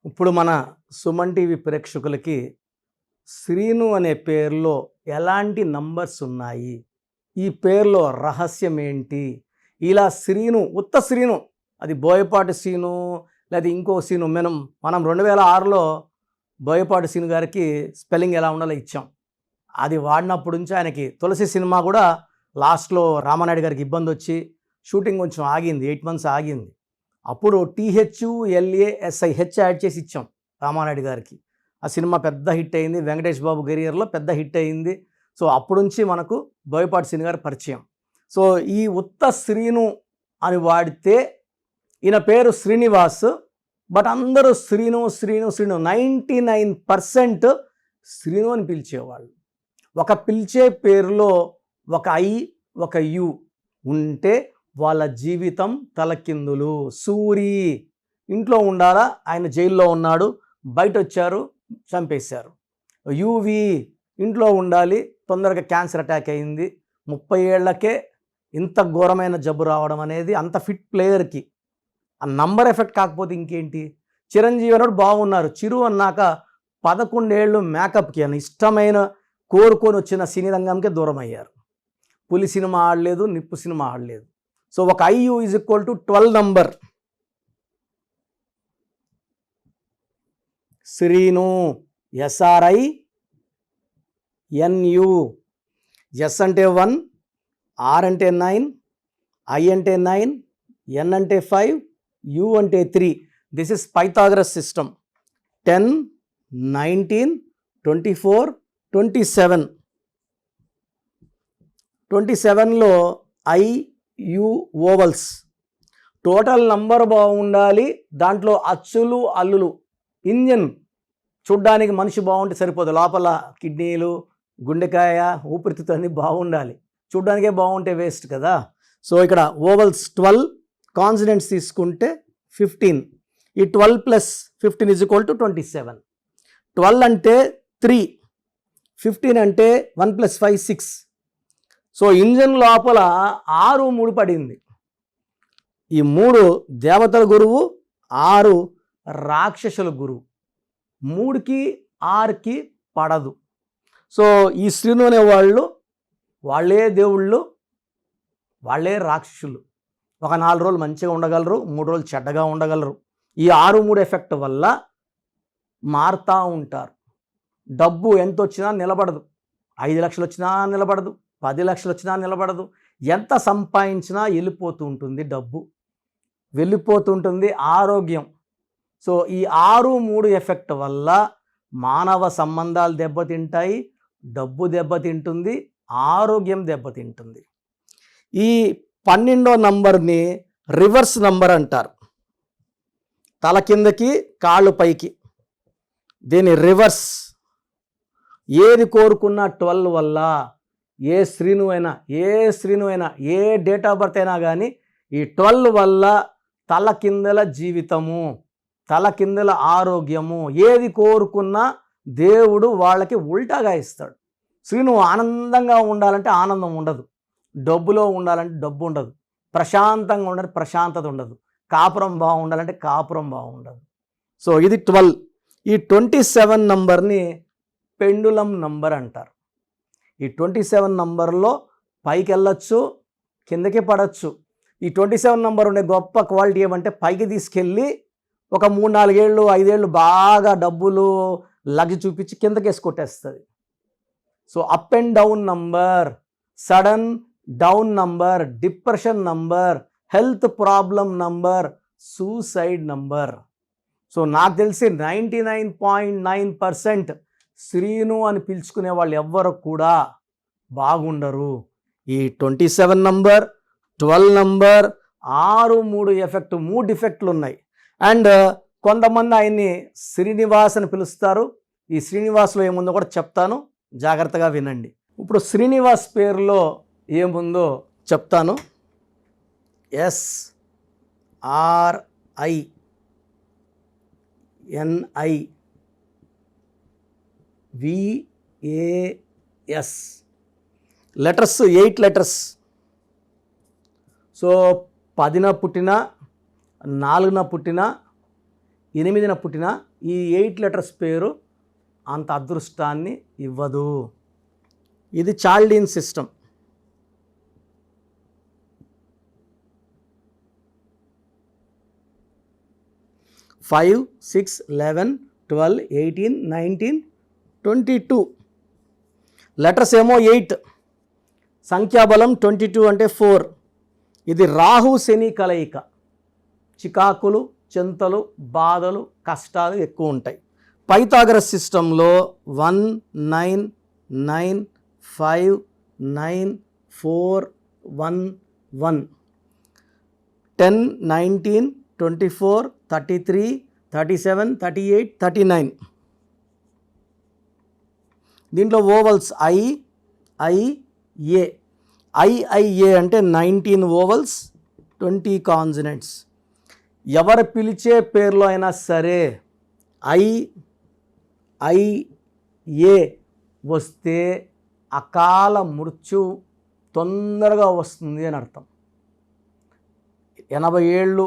ఇప్పుడు మన సుమన్ టీవీ ప్రేక్షకులకి శ్రీను అనే పేరులో ఎలాంటి నంబర్స్ ఉన్నాయి, ఈ పేరులో రహస్యం ఏంటి, ఇలా శ్రీను ఉత్త శ్రీను అది బోయపాటి శ్రీను లేదా ఇంకో శ్రీను మనం 2006లో బోయపాటి శ్రీను గారికి స్పెల్లింగ్ ఎలా ఉండాలో ఇచ్చాం. అది వాడినప్పటి నుంచి ఆయనకి తులసి సినిమా కూడా లాస్ట్లో రామానాయుడు గారికి ఇబ్బంది వచ్చి షూటింగ్ కొంచెం ఆగింది, 8 months ఆగింది. అప్పుడు THULASIH యాడ్ చేసి ఇచ్చాం రామానాయుడు గారికి. ఆ సినిమా పెద్ద హిట్ అయింది, వెంకటేష్ బాబు కెరియర్లో పెద్ద హిట్ అయింది. సో అప్పుడు నుంచి మనకు బోయపాటి శ్రీను గారు పరిచయం. సో ఈ ఉత్త శ్రీను అని వాడితే ఈయన పేరు శ్రీనివాస్, బట్ అందరూ శ్రీను శ్రీను శ్రీను 99% శ్రీను అని పిలిచేవాళ్ళు. ఒక పిలిచే పేరులో ఒక ఐ ఒక యు ఉంటే వాళ్ళ జీవితం తలకిందులు. సూరి ఇంట్లో ఉండాలా, ఆయన జైల్లో ఉన్నాడు, బయట వచ్చారు చంపేశారు. యువి ఇంట్లో ఉండాలి, తొందరగా క్యాన్సర్ అటాక్ అయింది, 30 ఏళ్లకే ఇంత ఘోరమైన జబ్బు రావడం అనేది అంత ఫిట్ ప్లేయర్కి ఆ నంబర్ ఎఫెక్ట్ కాకపోతే ఇంకేంటి. చిరంజీవి అన్నాడు బాగున్నారు, చిరు అన్నాక 11 ఏళ్ళు మేకప్కి అని ఇష్టమైన కోరుకొని వచ్చిన సినీ రంగంకే దూరం అయ్యారు. పులి సినిమా ఆడలేదు, నిప్పు సినిమా ఆడలేదు. సో ఒక IU is equal to 12 number. Srinu SRINU. S అంటే 1, R అంటే 9, I అంటే 9, N అంటే 5, U అంటే 3. This is Pythagoras system. 10, 19, 24, 27. 27లో IU ovals. Total number బాగుండాలి, దాంట్లో అచ్చులు అల్లులు. ఇంజన్ చూడ్డానికి మనిషి బాగుంటే సరిపోదు, లోపల కిడ్నీలు గుండెకాయ ఊపిరితిత్తు అన్నీ బాగుండాలి. చూడ్డానికే బాగుంటే వేస్ట్ కదా. సో ఇక్కడ ఓవల్స్ 12, కాన్సనెంట్స్ తీసుకుంటే 15. ఈ 12 + 15 = 27. 12 అంటే 3, 15 అంటే 1 + 5 6. సో ఇంజన్ లోపల 6 3 పడింది. ఈ 3 దేవతల గురువు, 6 రాక్షసుల గురువు. 3కి 6కి పడదు. సో ఈ శ్రీను అనే వాళ్ళే దేవుళ్ళు, వాళ్ళే రాక్షసులు. ఒక 4 రోజులు మంచిగా ఉండగలరు, 3 రోజులు చెడ్డగా ఉండగలరు. ఈ 6 3 ఎఫెక్ట్ వల్ల మారుతూ ఉంటారు. డబ్బు ఎంత వచ్చినా నిలబడదు. 5 లక్షలు వచ్చినా నిలబడదు, 10 లక్షలు వచ్చినా నిలబడదు. ఎంత సంపాదించినా వెళ్ళిపోతూ ఉంటుంది, డబ్బు వెళ్ళిపోతుంటుంది. ఆరోగ్యం. సో ఈ 6 3 ఎఫెక్ట్ వల్ల మానవ సంబంధాలు దెబ్బతింటాయి, డబ్బు దెబ్బతింటుంది, ఆరోగ్యం దెబ్బతింటుంది. ఈ 12వ నంబర్ని రివర్స్ నంబర్ అంటారు. తల కిందకి కాళ్ళు పైకి, దీని రివర్స్. ఏది కోరుకున్నా 12 వల్ల ఏ శ్రీను అయినా ఏ డేట్ ఆఫ్ బర్త్ అయినా కానీ ఈ 12 వల్ల తల కిందల జీవితము, తల కిందల ఆరోగ్యము. ఏది కోరుకున్నా దేవుడు వాళ్ళకి ఉల్టాగా ఇస్తాడు. శ్రీను ఆనందంగా ఉండాలంటే ఆనందం ఉండదు, డబ్బులో ఉండాలంటే డబ్బు ఉండదు, ప్రశాంతంగా ఉండాలంటే ప్రశాంతత ఉండదు, కాపురం బాగుండాలంటే కాపురం బాగుండదు. సో ఇది 12. ఈ 27 నంబర్ని పెండులం నంబర్ అంటారు. ఈ 27 నంబర్లో పైకి వెళ్ళొచ్చు, కిందకి పడవచ్చు. ఈ 27 నంబర్ ఉండే గొప్ప క్వాలిటీ ఏమంటే పైకి తీసుకెళ్ళి ఒక 3 4 ఏళ్ళు 5 ఏళ్ళు బాగా డబ్బులు లగ్జి చూపించి కిందకి వేసి కొట్టేస్తుంది. So up and down number, sudden down number, depression number, health problem number, suicide number. So నాకు తెలిసి 99.9% శ్రీను అని పిలుచుకునే వాళ్ళు ఎవ్వరు కూడా బాగుండరు. ఈ 27 నంబర్, 12 నంబర్, 6 3 ఎఫెక్ట్, 3 డిఫెక్ట్లు ఉన్నాయి. అండ్ కొంతమంది ఆయన్ని శ్రీనివాస్ అని పిలుస్తారు. ఈ శ్రీనివాస్లో ఏముందో కూడా చెప్తాను, జాగ్రత్తగా వినండి. ఇప్పుడు శ్రీనివాస్ పేరులో ఏముందో చెప్తాను. SRINIVAS letters 8 letters. సో 10న పుట్టిన, 4న పుట్టిన, 8న పుట్టిన ఈ 8 లెటర్స్ పేరు అంత అదృష్టాన్ని ఇవ్వదు. ఇది చాల్డీన్ సిస్టమ్. ఫైవ్ 6 11 12 18 19 22 లెటర్స్ ఏమో 8, సంఖ్యాబలం 22 అంటే 4. ఇది రాహు శని కలయిక. చికాకులు, చింతలు, బాధలు, కష్టాలు ఎక్కువ ఉంటాయి. పైథాగరస్ సిస్టంలో 1 9 9 5 9 4 1 1 10 19 24 33 37 38 39. దీంట్లో ఓవల్స్ ఐ ఐ ఏ. ఐఐఏ అంటే 19 ఓవల్స్ 20 కాన్సనెంట్స్. ఎవరు పిలిచే పేర్లో అయినా సరే ఐ ఐ ఏ వస్తే అకాల మృత్యు తొందరగా వస్తుంది అని అర్థం. 80 ఏళ్ళు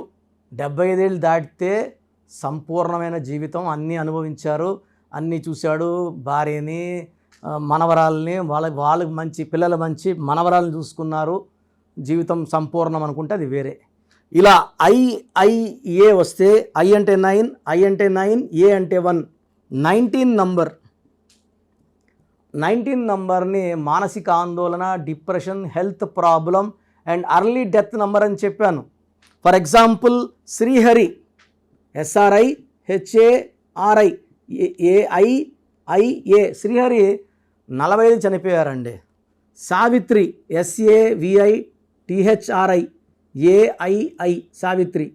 75 ఏళ్ళు దాటితే సంపూర్ణమైన జీవితం, అన్నీ అనుభవించారు, అన్నీ చూశాడు, భార్యని మనవరాలని వాళ్ళకి మంచి పిల్లలు మంచి మనవరాలను చూసుకున్నారు, జీవితం సంపూర్ణం అనుకుంటే అది వేరే. ఇలా ఐఐఏ వస్తే ఐ అంటే 9, ఐ అంటే 9, ఏ అంటే 1, 19 నంబర్. 19 నంబర్ని మానసిక ఆందోళన, depression, health problem and early death number అని చెప్పాను. For example Srihari SRI HARI AIIA Srihari 45 చనిపోయారండి. Savitri SAVI THRI AII Savitri.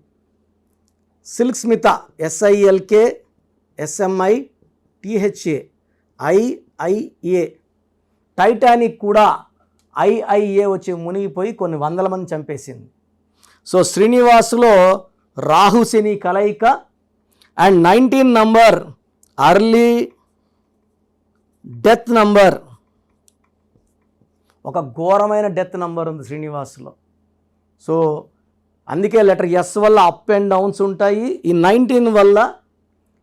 Silk Smitha SILK SMI THA IIA. Titanic కూడా IIA వచ్చి మునిగిపోయి కొన్ని వందల మంది చంపేసింది. సో శ్రీనివాసులో రాహు శని కలయిక and 19 number early death number. ఒక ఘోరమైన డెత్ నంబర్ ఉంది శ్రీనివాసులో. సో అందుకే లెటర్ ఎస్ వల్ల అప్ అండ్ డౌన్స్ ఉంటాయి. ఈ 19 వల్ల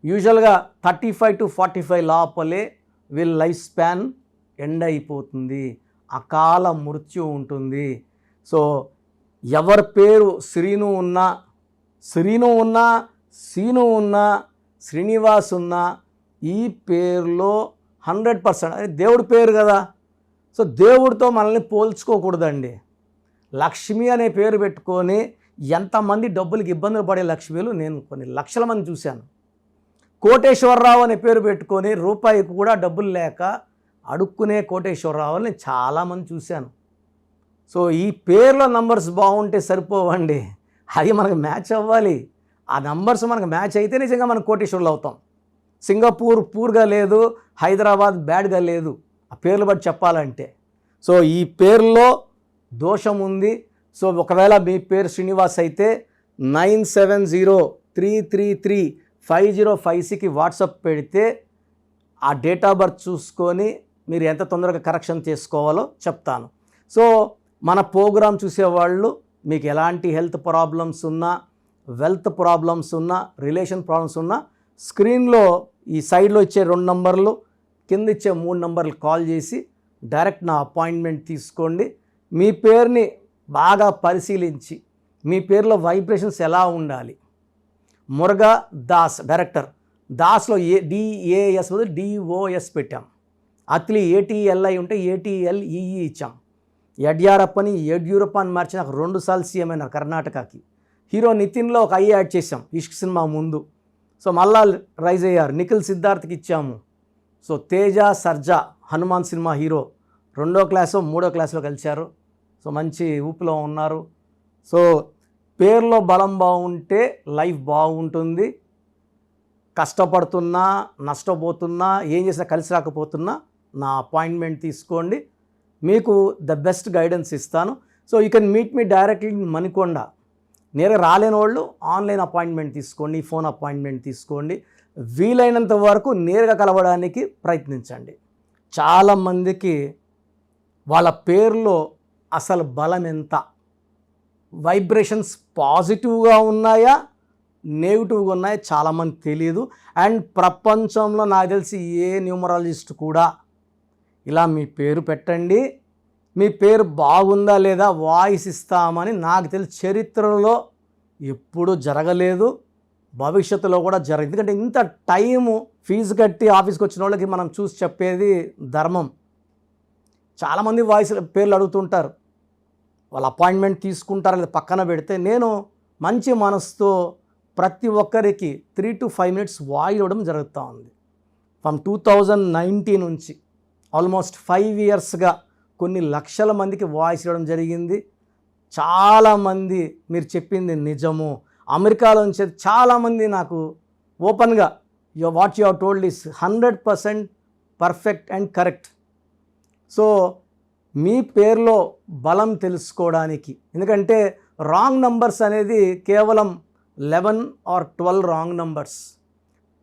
యూజువల్గా 35 to 45 లోపలే వీళ్ళ లైఫ్ స్పాన్ ఎండ్ అయిపోతుంది, అకాల మృత్యు ఉంటుంది. సో ఎవరి పేరు శ్రీను ఉన్నా, సీను ఉన్నా, శ్రీనివాస్ ఉన్నా, ఈ పేరులో 100% అది దేవుడి పేరు కదా. సో దేవుడితో మనల్ని పోల్చుకోకూడదండి. లక్ష్మి అనే పేరు పెట్టుకొని ఎంతమంది డబ్బులకి ఇబ్బందులు పడే లక్ష్మీలు నేను కొన్ని లక్షల మంది చూశాను. కోటేశ్వరరావు అనే పేరు పెట్టుకొని రూపాయికి కూడా డబ్బులు లేక అడుక్కునే కోటేశ్వరరావు నేను చాలామంది చూశాను. సో ఈ పేర్లో నంబర్స్ బాగుంటే సరిపోవండి, అది మనకు మ్యాచ్ అవ్వాలి. ఆ నంబర్స్ మనకు మ్యాచ్ అయితే నిజంగా మనం కోటేశ్వరులు అవుతాం. సింగపూర్ పూర్గా లేదు, హైదరాబాద్ బ్యాడ్గా లేదు, ఆ పేర్లు బట్టి చెప్పాలంటే. సో ఈ పేర్లో దోషం ఉంది. సో ఒకవేళ మీ పేరు శ్రీనివాస్ అయితే 9703335056కి వాట్సాప్ పెడితే ఆ డేట్ ఆఫ్ బర్త్ చూసుకొని మీరు ఎంత తొందరగా కరెక్షన్ చేసుకోవాలో చెప్తాను. సో మన ప్రోగ్రాం చూసేవాళ్ళు మీకు ఎలాంటి హెల్త్ ప్రాబ్లమ్స్ ఉన్నా, వెల్త్ ప్రాబ్లమ్స్ ఉన్నా, రిలేషన్ ప్రాబ్లమ్స్ ఉన్నా స్క్రీన్లో ఈ సైడ్లో ఇచ్చే 2 నంబర్లు, కింద ఇచ్చే 3 నంబర్లు కాల్ చేసి డైరెక్ట్ నా అపాయింట్మెంట్ తీసుకోండి. మీ పేరుని బాగా పరిశీలించి మీ పేరులో వైబ్రేషన్స్ ఎలా ఉండాలి. మురుగా దాస్ డైరెక్టర్, దాస్లో DAS బదులు DOS పెట్టాం. అత్లీ ATLI ఉంటే ATLEE ఇచ్చాం. యడ్యూరప్పని యడ్యూరప్ప అని మార్చి నాకు 2 సార్లు సీఎం అయినారు కర్ణాటకకి. హీరో నితిన్లో ఒక ఐ యాడ్ చేసాం ఇష్క్ సినిమా ముందు. సో మళ్ళా రైజ్ అయ్యారు. నిఖిల్ సిద్ధార్థ్కి ఇచ్చాము. So Teja Sarja Hanuman cinema hero 2వ క్లాసో 3వ క్లాస్లో కలిశారు. సో మంచి ఊపిలో ఉన్నారు. సో పేరులో బలం బాగుంటే లైఫ్ బాగుంటుంది. కష్టపడుతున్నా, నష్టపోతున్నా, ఏం చేసినా కలిసి రాకపోతున్నా నా అపాయింట్మెంట్ తీసుకోండి, మీకు ద బెస్ట్ గైడెన్స్ ఇస్తాను. So you can meet me directly Manikonda. నేరుగా రాలేని వాళ్ళు ఆన్లైన్ అపాయింట్మెంట్ తీసుకోండి, ఫోన్ అపాయింట్మెంట్ తీసుకోండి. వీలైనంత వరకు నేరుగా కలవడానికి ప్రయత్నించండి. చాలామందికి వాళ్ళ పేరులో అసలు బలం ఎంత, వైబ్రేషన్స్ పాజిటివ్గా ఉన్నాయా నెగిటివ్గా ఉన్నాయి, చాలామంది తెలియదు. అండ్ ప్రపంచంలో నాకు తెలిసి ఏ న్యూమరాలజిస్ట్ కూడా ఇలా మీ పేరు పెట్టండి, మీ పేరు బాగుందా లేదా వాయిస్ ఇస్తామని నాకు తెలిసి చరిత్రలో ఎప్పుడూ జరగలేదు, భవిష్యత్తులో కూడా జరగదు. ఎందుకంటే ఇంత టైము ఫీజు కట్టి ఆఫీస్కి వచ్చిన వాళ్ళకి మనం చూసి చెప్పేది ధర్మం. చాలామంది వాయిస్ పేర్లు అడుగుతుంటారు, వాళ్ళ అపాయింట్మెంట్ తీసుకుంటారు లేదా పక్కన పెడితే, నేను మంచి మనసుతో ప్రతి ఒక్కరికి 3 to 5 minutes వాయిస్ ఇవ్వడం జరుగుతూ ఉంది. ఫ్రమ్ 2019 నుంచి ఆల్మోస్ట్ 5 yearsగా కొన్ని లక్షల మందికి వాయిస్ ఇవ్వడం జరిగింది. చాలామంది మీరు చెప్పింది నిజము, అమెరికాలో నుంచి చాలామంది నాకు ఓపెన్గా what you have told is 100% perfect and correct. So మీ పేరులో బలం తెలుసుకోవడానికి, ఎందుకంటే రాంగ్ నంబర్స్ అనేది కేవలం 11 or 12 రాంగ్ నంబర్స్.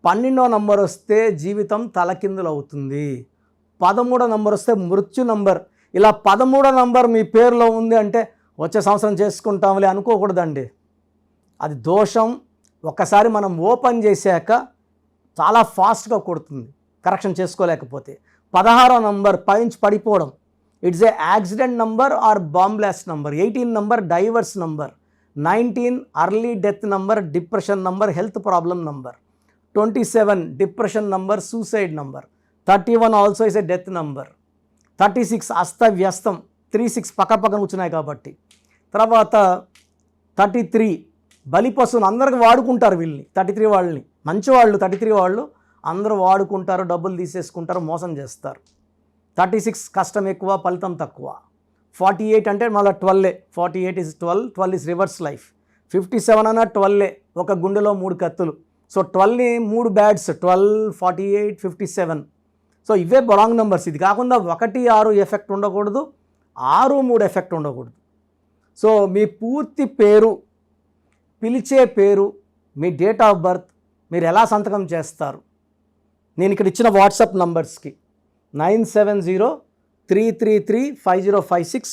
12వ నంబర్ వస్తే జీవితం తలకిందులు అవుతుంది, 13వ నంబర్ వస్తే మృత్యు నంబర్. ఇలా 13వ నంబర్ మీ పేరులో ఉంది అంటే వచ్చే సంవత్సరం చేసుకుంటాంలే అనుకోకూడదండి, అది దోషం. ఒక్కసారి మనం ఓపెన్ చేశాక చాలా ఫాస్ట్గా కొడుతుంది కరెక్షన్ చేసుకోలేకపోతే. 16వ నంబర్ పైంచి పడిపోవడం, it's a accident number or bomb blast number. 18 number divorce number, 19 early death number, depression number, health problem number, 27 depression number, suicide number, 31 also is a death number, 36 అస్తవ్యస్తం, 36 పక్కన కూర్చున్నాయి కాబట్టి. తర్వాత 33 బలిపశువును, అందరికి వాడుకుంటారు వీళ్ళని, 33 వాళ్ళని, మంచివాళ్ళు 33 వాళ్ళు అందరూ వాడుకుంటారు, డబ్బులు తీసేసుకుంటారు, మోసం చేస్తారు. 36 కష్టం ఎక్కువ, ఫలితం తక్కువ. 48 అంటే మళ్ళీ 12, 48 is 12 is రివర్స్ లైఫ్. 57 అన్న 12, ఒక గుండెలో 3 కత్తులు. సో 12ని 3 బ్యాడ్స్, 12, 48, 57. సో ఇవే రాంగ్ నెంబర్స్. ఇది కాకుండా 1, 6 ఎఫెక్ట్ ఉండకూడదు, 6, 3 ఎఫెక్ట్ ఉండకూడదు. సో మీ పూర్తి పేరు, పిలిచే పేరు, మీ డేట్ ఆఫ్ బర్త్, మీరు ఎలా సంతకం చేస్తారు, నేను ఇక్కడ ఇచ్చిన వాట్సాప్ నంబర్స్కి 9703335056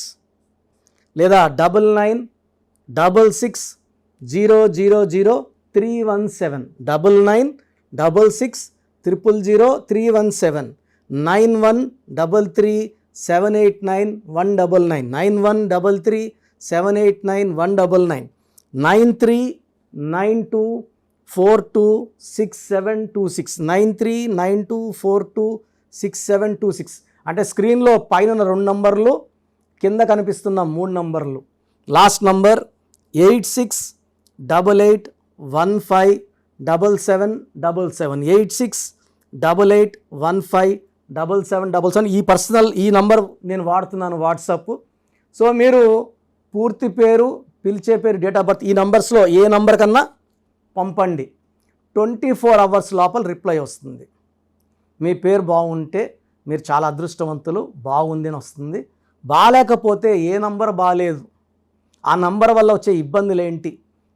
లేదా 9966000317, 9966000317, 9133789199, 9133789199, 9392426726, 9392426726. అంటే స్క్రీన్లో పైన 2 నంబర్లు, కింద కనిపిస్తున్న 3 నంబర్లు. Last number 8688157777, 8688157777. ఈ నంబర్ నేను వాడుతున్నాను వాట్సాప్. సో మీరు పూర్తి పేరు, పిలిచే పేరు, డేట్ ఆఫ్ బర్త్ ఈ నంబర్స్లో ఏ నంబర్ కన్నా పంపండి. 24 hours లోపల రిప్లై వస్తుంది. మీ పేరు బాగుంటే మీరు చాలా అదృష్టవంతులు, బాగుంది అని వస్తుంది. బాగాలేకపోతే ఏ నంబర్ బాగాలేదు, ఆ నంబర్ వల్ల వచ్చే ఇబ్బందులు ఏంటి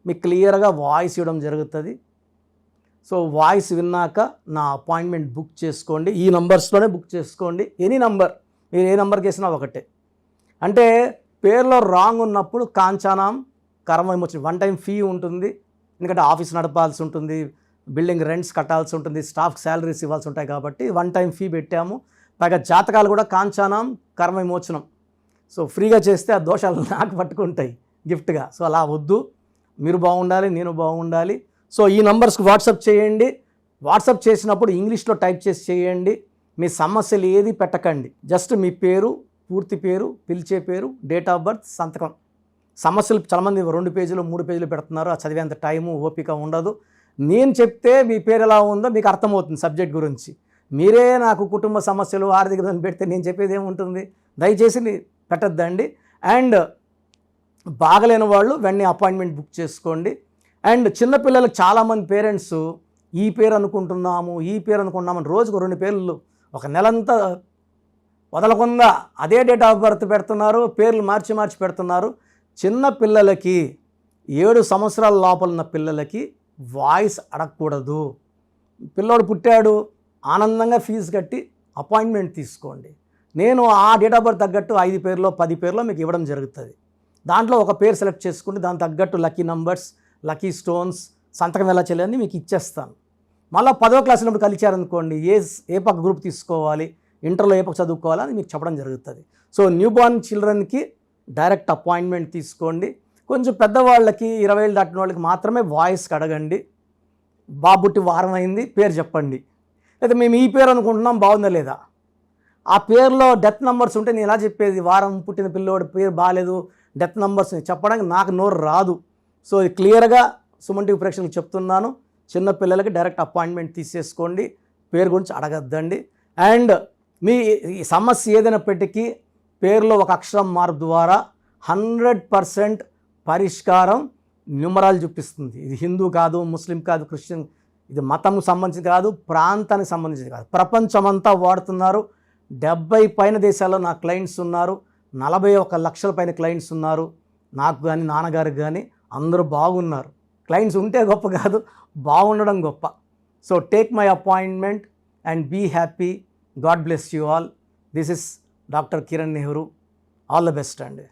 మీకు క్లియర్గా వాయిస్ ఇవ్వడం జరుగుతుంది. సో వాయిస్ విన్నాక నా అపాయింట్మెంట్ బుక్ చేసుకోండి, ఈ నంబర్స్లోనే బుక్ చేసుకోండి. ఎనీ నంబర్, మీరు ఏ నంబర్కి వేసినా ఒకటే. అంటే పేరులో రాంగ్ ఉన్నప్పుడు కాంచానాం కర్మ విమోచన 1 time ఫీ ఉంటుంది, ఎందుకంటే ఆఫీస్ నడపాల్సి ఉంటుంది, బిల్డింగ్ రెంట్స్ కట్టాల్సి ఉంటుంది, స్టాఫ్ శాలరీస్ ఇవ్వాల్సి ఉంటాయి కాబట్టి 1 time ఫీ పెట్టాము. పైగా జాతకాలు కూడా కాంచానాం కర్మ విమోచనం. సో ఫ్రీగా చేస్తే ఆ దోషాలు నాకు పట్టుకుంటాయి గిఫ్ట్గా. సో అలా వద్దు, మీరు బాగుండాలి, నేను బాగుండాలి. సో ఈ నంబర్స్కి వాట్సాప్ చేయండి. వాట్సాప్ చేసినప్పుడు ఇంగ్లీష్లో టైప్ చేసి చేయండి. మీ సమస్యలు ఏది పెట్టకండి, జస్ట్ మీ పేరు, పూర్తి పేరు, పిలిచే పేరు, డేట్ ఆఫ్ బర్త్, సంతకం. సమస్యలు చాలామంది 2 పేజీలు 3 పేజీలు పెడుతున్నారు, ఆ చదివేంత టైము ఓపిక ఉండదు. నేను చెప్తే మీ పేరు ఎలా ఉందో మీకు అర్థమవుతుంది సబ్జెక్ట్ గురించి. మీరే నాకు కుటుంబ సమస్యలు, ఆర్థిక పెడితే నేను చెప్పేది ఏముంటుంది, దయచేసి పెట్టద్దండి. అండ్ బాగలేని వాళ్ళు వెంటనే అపాయింట్మెంట్ బుక్ చేసుకోండి. అండ్ చిన్నపిల్లలకు చాలామంది పేరెంట్స్ ఈ పేరు అనుకుంటున్నాము, ఈ పేరు అనుకుంటున్నామని రోజుకు 2 పేర్లు ఒక నెలంతా వదలకుండా అదే డేట్ ఆఫ్ బర్త్ పెడుతున్నారు, పేర్లు మార్చి పెడుతున్నారు. చిన్న పిల్లలకి 7 సంవత్సరాల లోపల ఉన్న పిల్లలకి వాయిస్ అడగకూడదు. పిల్లోడు పుట్టాడు, ఆనందంగా ఫీజు కట్టి అపాయింట్మెంట్ తీసుకోండి. నేను ఆ డేట్ ఆఫ్ బర్త్ తగ్గట్టు 5 పేర్లో 10 పేర్లో మీకు ఇవ్వడం జరుగుతుంది. దాంట్లో ఒక పేరు సెలెక్ట్ చేసుకుంటే దాని తగ్గట్టు లక్కీ నంబర్స్, లక్కీ స్టోన్స్, సంతకం ఎలా చేయాలని మీకు ఇచ్చేస్తాను. మళ్ళీ 10వ క్లాస్ ఉన్నప్పుడు కలిచారనుకోండి, ఏ పక్క గ్రూప్ తీసుకోవాలి, ఇంటర్లో ఏ పక్క చదువుకోవాలని మీకు చెప్పడం జరుగుతుంది. సో న్యూ బార్న్ చిల్డ్రన్కి డైరెక్ట్ అపాయింట్మెంట్ తీసుకోండి. కొంచెం పెద్దవాళ్ళకి 20 ఏళ్ళు దాటిన వాళ్ళకి మాత్రమే వాయిస్కి అడగండి. బాబుట్టి వారం అయింది, పేరు చెప్పండి. లేదా మేము ఈ పేరు అనుకుంటున్నాం, బాగుందా లేదా, ఆ పేరులో డెత్ నెంబర్స్ ఉంటే నేను ఎలా చెప్పేది, వారం పుట్టిన పిల్లోడి పేరు బాగాలేదు, డెత్ నెంబర్స్ చెప్పడానికి నాకు నోరు రాదు. సో ఇది క్లియర్గా సుమన్ టీవీ ప్రేక్షకులకు చెప్తున్నాను. చిన్నపిల్లలకి డైరెక్ట్ అపాయింట్మెంట్ తీసేసుకోండి, పేరు గురించి అడగద్దండి. అండ్ మీ సమస్య ఏదైనప్పటికీ పేరులో ఒక అక్షరం మార్పు ద్వారా 100% పరిష్కారం న్యూమరాలజీ చూపిస్తుంది. ఇది హిందూ కాదు, ముస్లిం కాదు, క్రిస్టియన్, ఇది మతం సంబంధించి కాదు, ప్రాంతానికి సంబంధించి కాదు, ప్రపంచమంతా వాడుతున్నారు. 70 పైన దేశాల్లో నా క్లయింట్స్ ఉన్నారు, 41 లక్షల పైన క్లయింట్స్ ఉన్నారు. నాకు కానీ నాన్నగారికి కానీ అందరూ బాగున్నారు. క్లయింట్స్ ఉంటే గొప్ప కాదు, బాగుండడం గొప్ప. So take my appointment and be happy. God bless you all. This is doctor Kiran Nehru. All the best అండి.